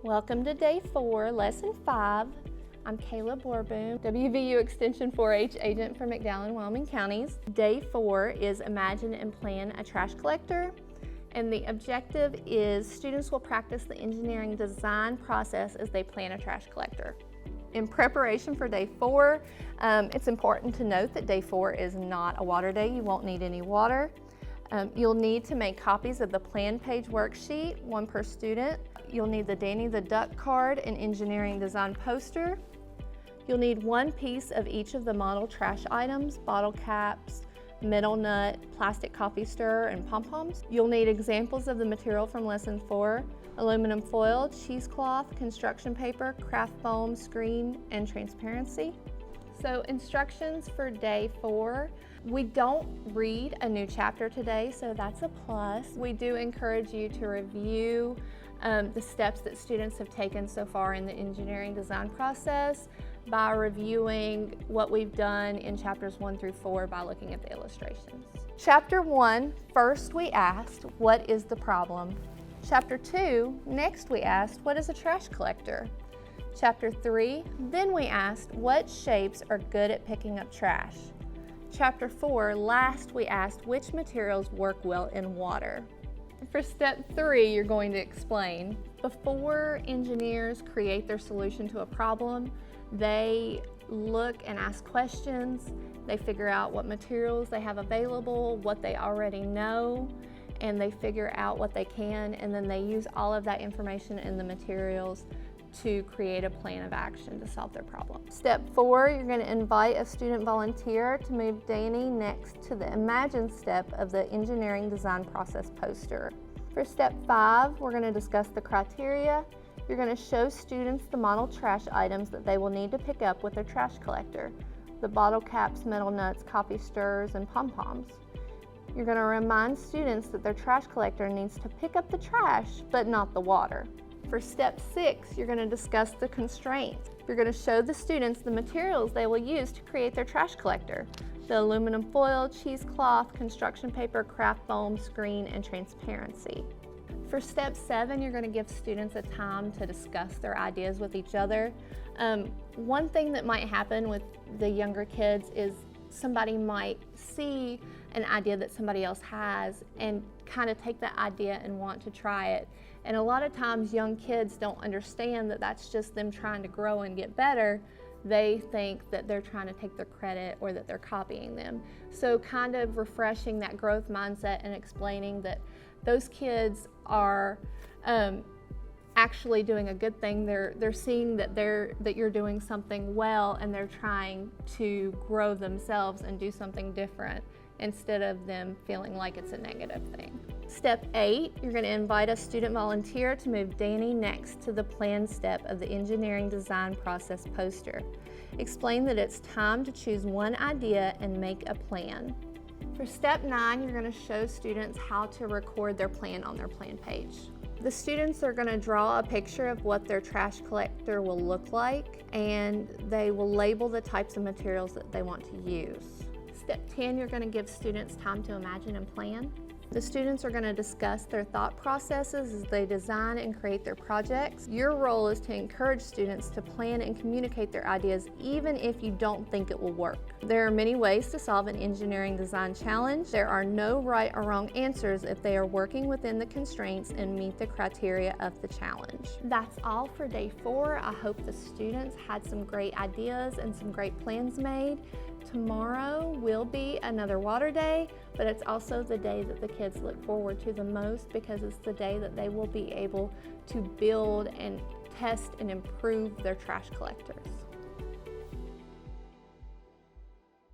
Welcome to Day 4, Lesson 5. I'm Kayla Borboom, WVU Extension 4-H agent for McDowell and Wyoming counties. Day 4 is Imagine and Plan a Trash Collector. And the objective is students will practice the engineering design process as they plan a trash collector. In preparation for Day 4, it's important to note that Day 4 is not a water day. You won't need any water. You'll need to make copies of the plan page worksheet, one per student. You'll need the Danny the Duck card and engineering design poster. You'll need one piece of each of the model trash items, bottle caps, metal nut, plastic coffee stirrer, and pom-poms. You'll need examples of the material from Lesson 4, aluminum foil, cheesecloth, construction paper, craft foam, screen, and transparency. So instructions for Day 4. We don't read a new chapter today, so that's a plus. We do encourage you to review the steps that students have taken so far in the engineering design process by reviewing what we've done in chapters 1 through 4 by looking at the illustrations. Chapter 1, first we asked, what is the problem? Chapter 2, next we asked, what is a trash collector? Chapter 3, then we asked, what shapes are good at picking up trash? Chapter 4, last we asked, which materials work well in water? For step 3, you're going to explain. Before engineers create their solution to a problem, they look and ask questions, they figure out what materials they have available, what they already know, and they figure out what they can, and then they use all of that information in the materials to create a plan of action to solve their problem. Step 4, you're going to invite a student volunteer to move Danny next to the Imagine step of the engineering design process poster. For step 5, we're going to discuss the criteria. You're going to show students the model trash items that they will need to pick up with their trash collector. The bottle caps, metal nuts, coffee stirrers, and pom-poms. You're going to remind students that their trash collector needs to pick up the trash, but not the water. For step 6, you're going to discuss the constraints. You're going to show the students the materials they will use to create their trash collector. The aluminum foil, cheesecloth, construction paper, craft foam, screen, and transparency. For step 7, you're going to give students a time to discuss their ideas with each other. One thing that might happen with the younger kids is somebody might see an idea that somebody else has and kind of take that idea and want to try it. And a lot of times young kids don't understand that that's just them trying to grow and get better. They think that they're trying to take their credit or that they're copying them. So kind of refreshing that growth mindset and explaining that those kids are actually doing a good thing. They're seeing that you're doing something well, and they're trying to grow themselves and do something different instead of them feeling like it's a negative thing. Step 8, you're going to invite a student volunteer to move Danny next to the plan step of the engineering design process poster. Explain that it's time to choose one idea and make a plan. For step 9, you're going to show students how to record their plan on their plan page. The students are going to draw a picture of what their trash collector will look like, and they will label the types of materials that they want to use. Step 10, you're going to give students time to imagine and plan. The students are going to discuss their thought processes as they design and create their projects. Your role is to encourage students to plan and communicate their ideas even if you don't think it will work. There are many ways to solve an engineering design challenge. There are no right or wrong answers if they are working within the constraints and meet the criteria of the challenge. That's all for Day 4. I hope the students had some great ideas and some great plans made. Tomorrow will be another water day, but it's also the day that the kids look forward to the most because it's the day that they will be able to build and test and improve their trash collectors.